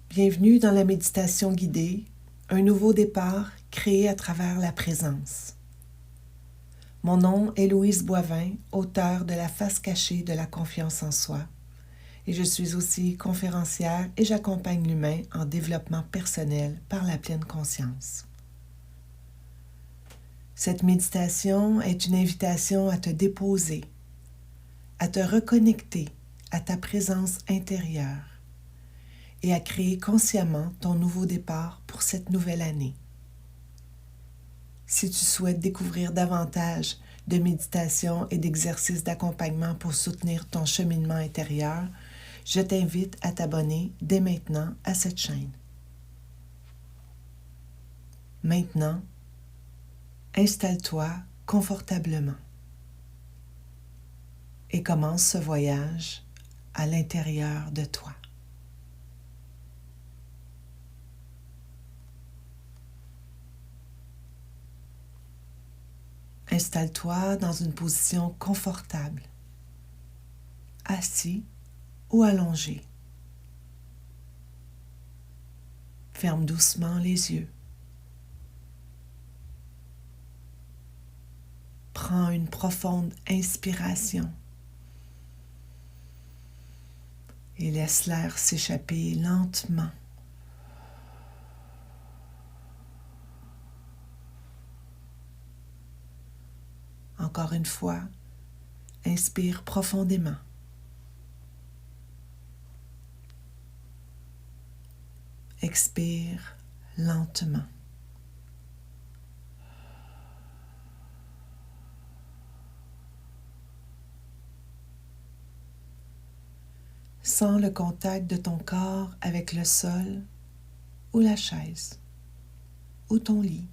Bienvenue dans la méditation guidée, un nouveau départ créé à travers la présence. Mon nom est Louise Boivin, auteure de La face cachée de la confiance en soi, et je suis aussi conférencière et j'accompagne l'humain en développement personnel par la pleine conscience. Cette méditation est une invitation à te déposer, à te reconnecter à ta présence intérieure et à créer consciemment ton nouveau départ pour cette nouvelle année. Si tu souhaites découvrir davantage de méditation et d'exercices d'accompagnement pour soutenir ton cheminement intérieur, je t'invite à t'abonner dès maintenant à cette chaîne. Maintenant, installe-toi confortablement et commence ce voyage à l'intérieur de toi. Installe-toi dans une position confortable, assis ou allongé. Ferme doucement les yeux. Prends une profonde inspiration et laisse l'air s'échapper lentement. Encore une fois, inspire profondément. Expire lentement. Sens le contact de ton corps avec le sol ou la chaise ou ton lit.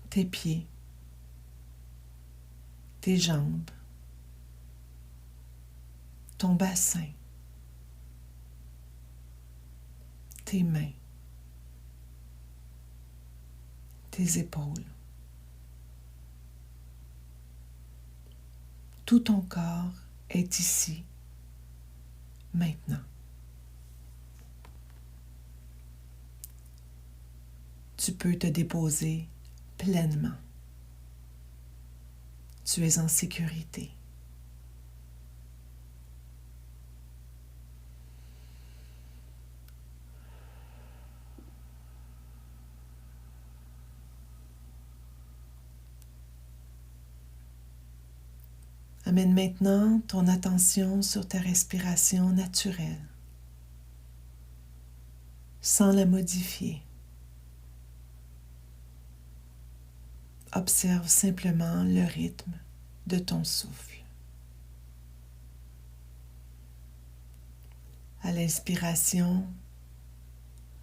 Tes pieds, tes jambes, ton bassin, tes mains, tes épaules. Tout ton corps est ici, maintenant. Tu peux te déposer pleinement. Tu es en sécurité. Amène maintenant ton attention sur ta respiration naturelle, sans la modifier. Observe simplement le rythme de ton souffle. À l'inspiration,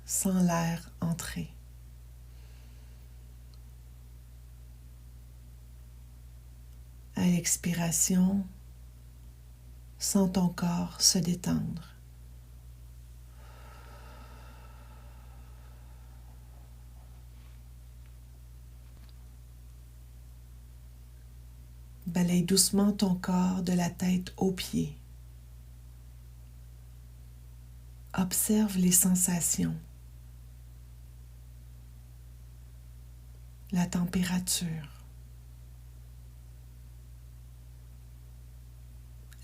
sens l'air entrer. À l'expiration, sens ton corps se détendre. Balaye doucement ton corps de la tête aux pieds. Observe les sensations, la température,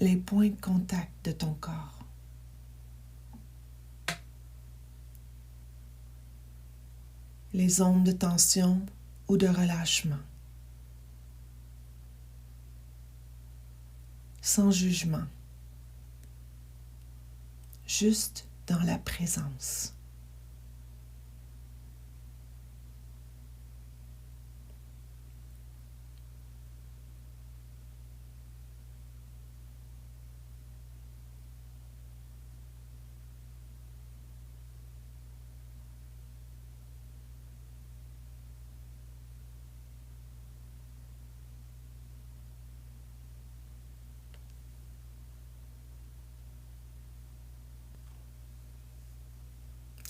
les points de contact de ton corps. Les zones de tension ou de relâchement. Sans jugement, juste dans la présence.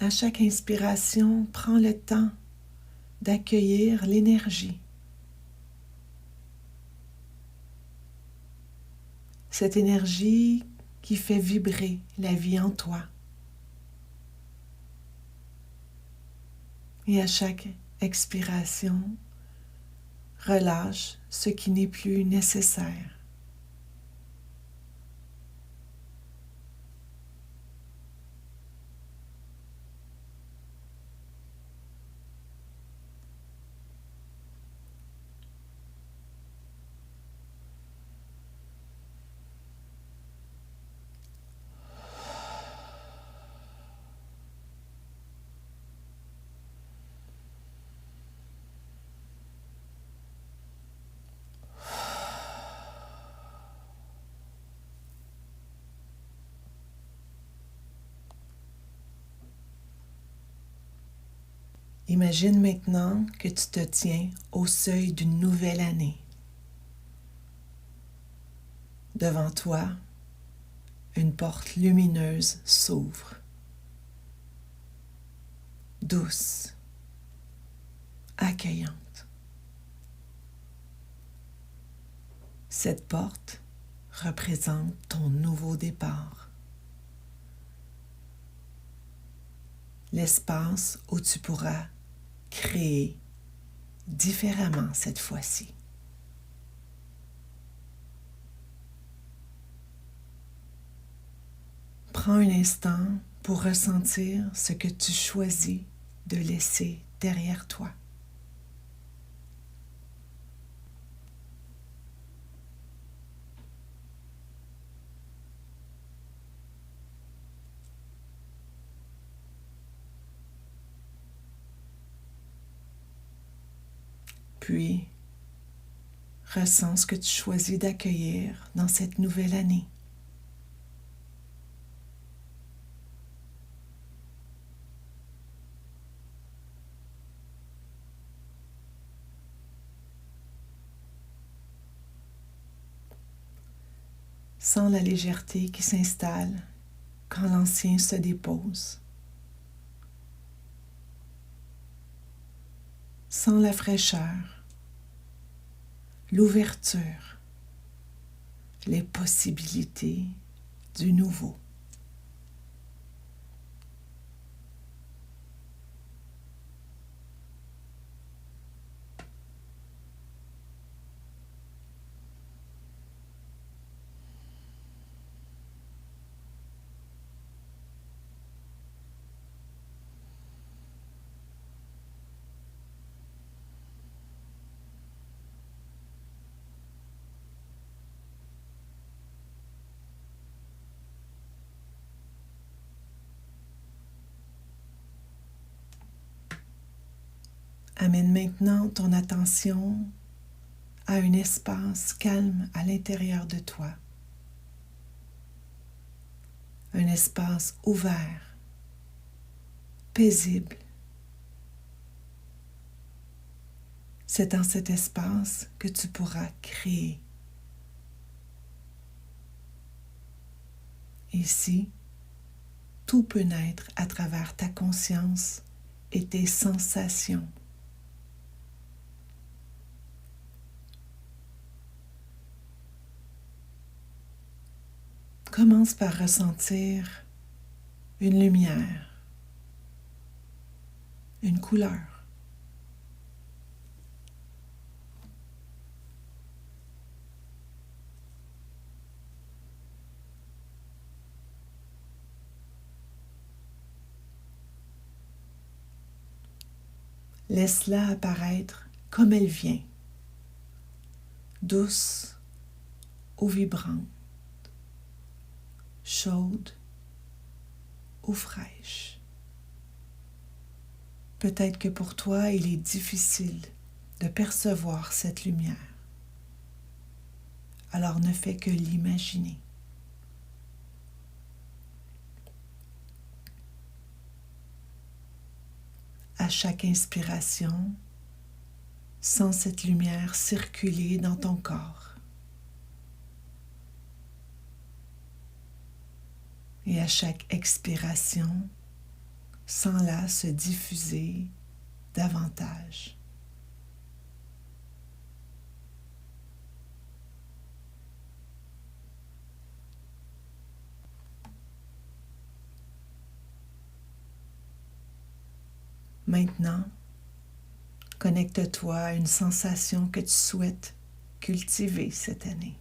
À chaque inspiration, prends le temps d'accueillir l'énergie. Cette énergie qui fait vibrer la vie en toi. Et à chaque expiration, relâche ce qui n'est plus nécessaire. Imagine maintenant que tu te tiens au seuil d'une nouvelle année. Devant toi, une porte lumineuse s'ouvre, douce, accueillante. Cette porte représente ton nouveau départ. L'espace où tu pourras créer différemment cette fois-ci. Prends un instant pour ressentir ce que tu choisis de laisser derrière toi. Puis, ressens ce que tu choisis d'accueillir dans cette nouvelle année. Sens la légèreté qui s'installe quand l'ancien se dépose. Sens la fraîcheur, l'ouverture, les possibilités du nouveau. Amène maintenant ton attention à un espace calme à l'intérieur de toi. Un espace ouvert, paisible. C'est dans cet espace que tu pourras créer. Ici, tout peut naître à travers ta conscience et tes sensations. Commence par ressentir une lumière, une couleur. Laisse-la apparaître comme elle vient, douce ou vibrante, chaude ou fraîche. Peut-être que pour toi, il est difficile de percevoir cette lumière. Alors ne fais que l'imaginer. À chaque inspiration, sens cette lumière circuler dans ton corps. Et à chaque expiration, sens-la se diffuser davantage. Maintenant, connecte-toi à une sensation que tu souhaites cultiver cette année.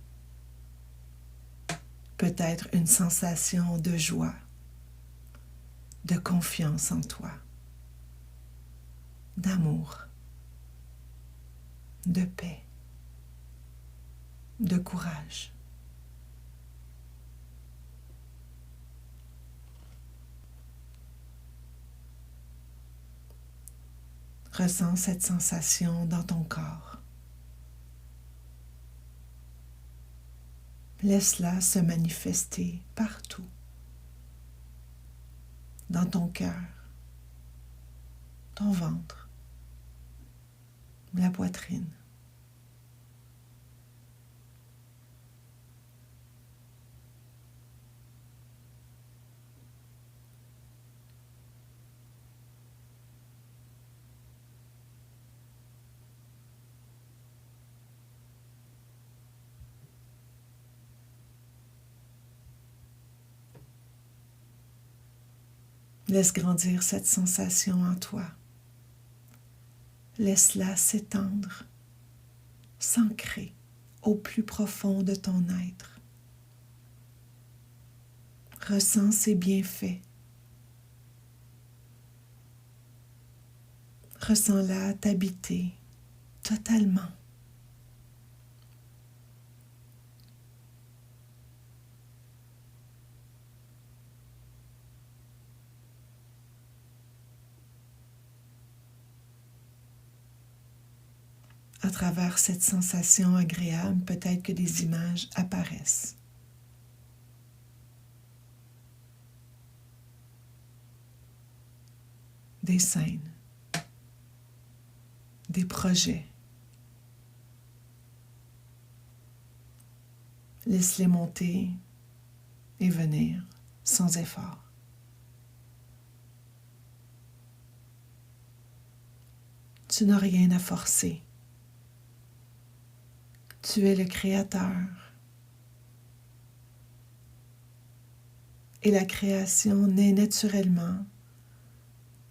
Peut-être une sensation de joie, de confiance en toi, d'amour, de paix, de courage. Ressens cette sensation dans ton corps. Laisse-la se manifester partout, dans ton cœur, ton ventre, la poitrine. Laisse grandir cette sensation en toi. Laisse-la s'étendre, s'ancrer au plus profond de ton être. Ressens ses bienfaits. Ressens-la t'habiter totalement. À travers cette sensation agréable, peut-être que des images apparaissent. Des scènes, des projets. Laisse-les monter et venir sans effort. Tu n'as rien à forcer. Tu es le créateur. Et la création naît naturellement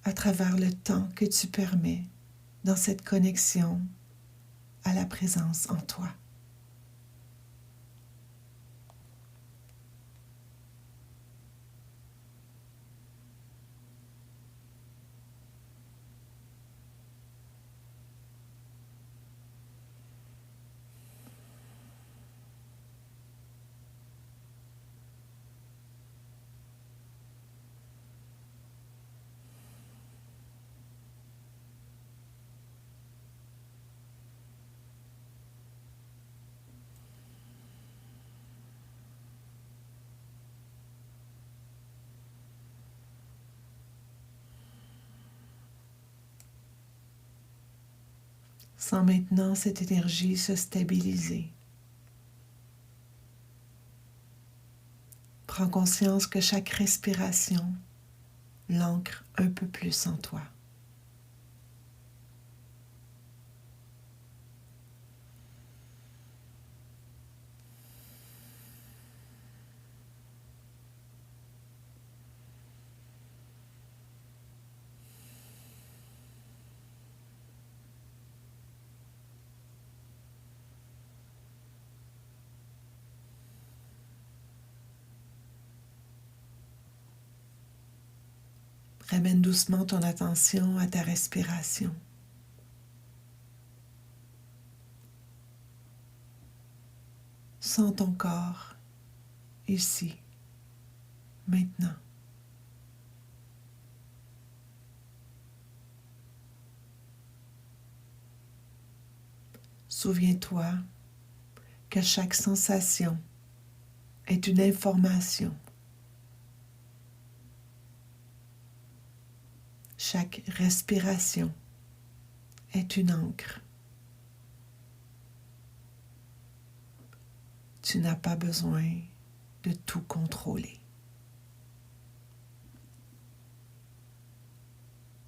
à travers le temps que tu permets dans cette connexion à la présence en toi. Sens maintenant cette énergie se stabiliser. Prends conscience que chaque respiration l'ancre un peu plus en toi. Ramène doucement ton attention à ta respiration. Sens ton corps ici, maintenant. Souviens-toi que chaque sensation est une information. Chaque respiration est une ancre. Tu n'as pas besoin de tout contrôler.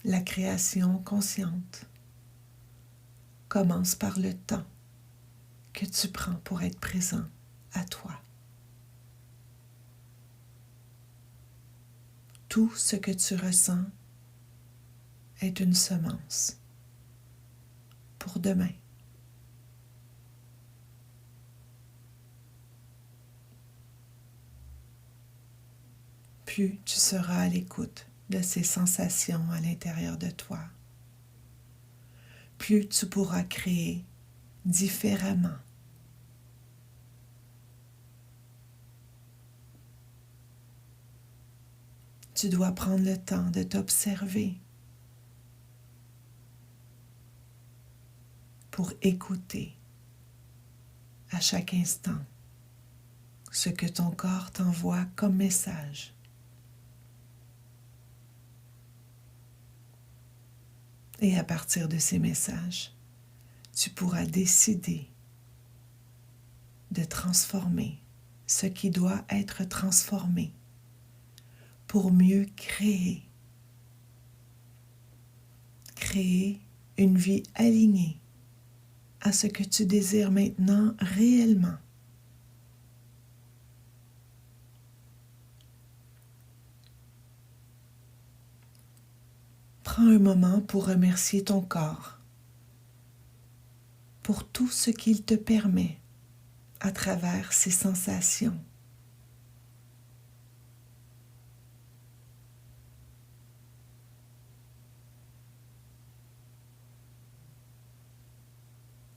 La création consciente commence par le temps que tu prends pour être présent à toi. Tout ce que tu ressens est une semence pour demain. Plus tu seras à l'écoute de ces sensations à l'intérieur de toi, plus tu pourras créer différemment. Tu dois prendre le temps de t'observer pour écouter à chaque instant ce que ton corps t'envoie comme message. Et à partir de ces messages, tu pourras décider de transformer ce qui doit être transformé pour mieux créer une vie alignée à ce que tu désires maintenant réellement. Prends un moment pour remercier ton corps pour tout ce qu'il te permet à travers ces sensations.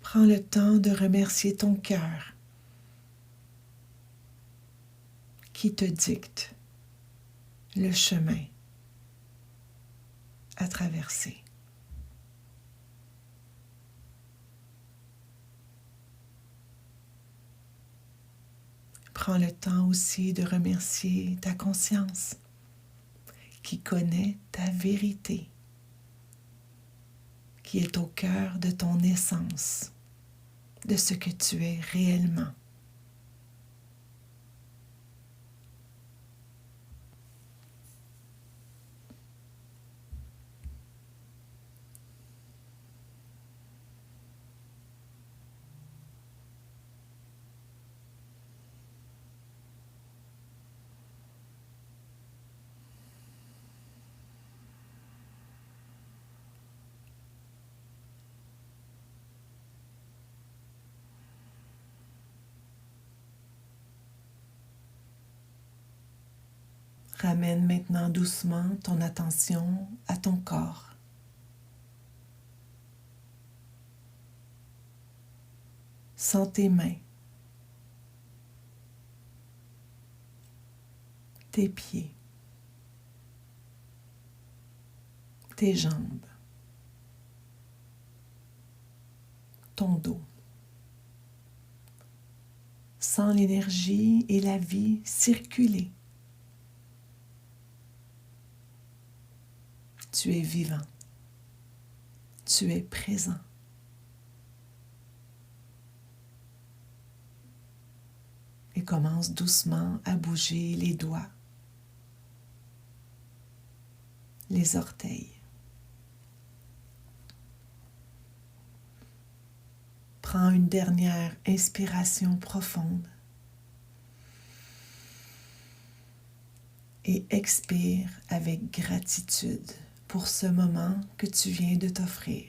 Prends le temps de remercier ton cœur qui te dicte le chemin à traverser. Prends le temps aussi de remercier ta conscience qui connaît ta vérité, qui est au cœur de ton essence, de ce que tu es réellement. Ramène maintenant doucement ton attention à ton corps. Sens tes mains, tes pieds, tes jambes, ton dos. Sens l'énergie et la vie circuler. Tu es vivant. Tu es présent. Et commence doucement à bouger les doigts, les orteils. Prends une dernière inspiration profonde et expire avec gratitude pour ce moment que tu viens de t'offrir.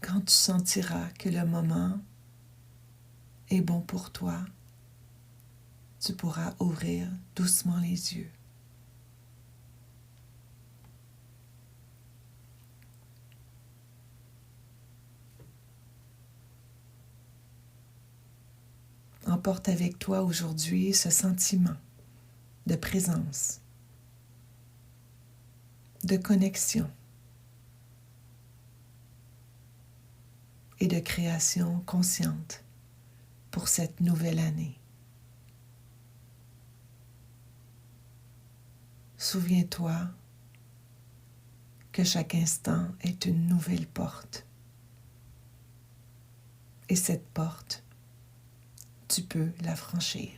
Quand tu sentiras que le moment est bon pour toi, tu pourras ouvrir doucement les yeux. Emporte avec toi aujourd'hui ce sentiment de présence, de connexion et de création consciente pour cette nouvelle année. Souviens-toi que chaque instant est une nouvelle porte. Et cette porte, tu peux la franchir.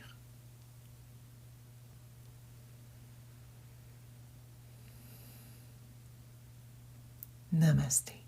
Namasté.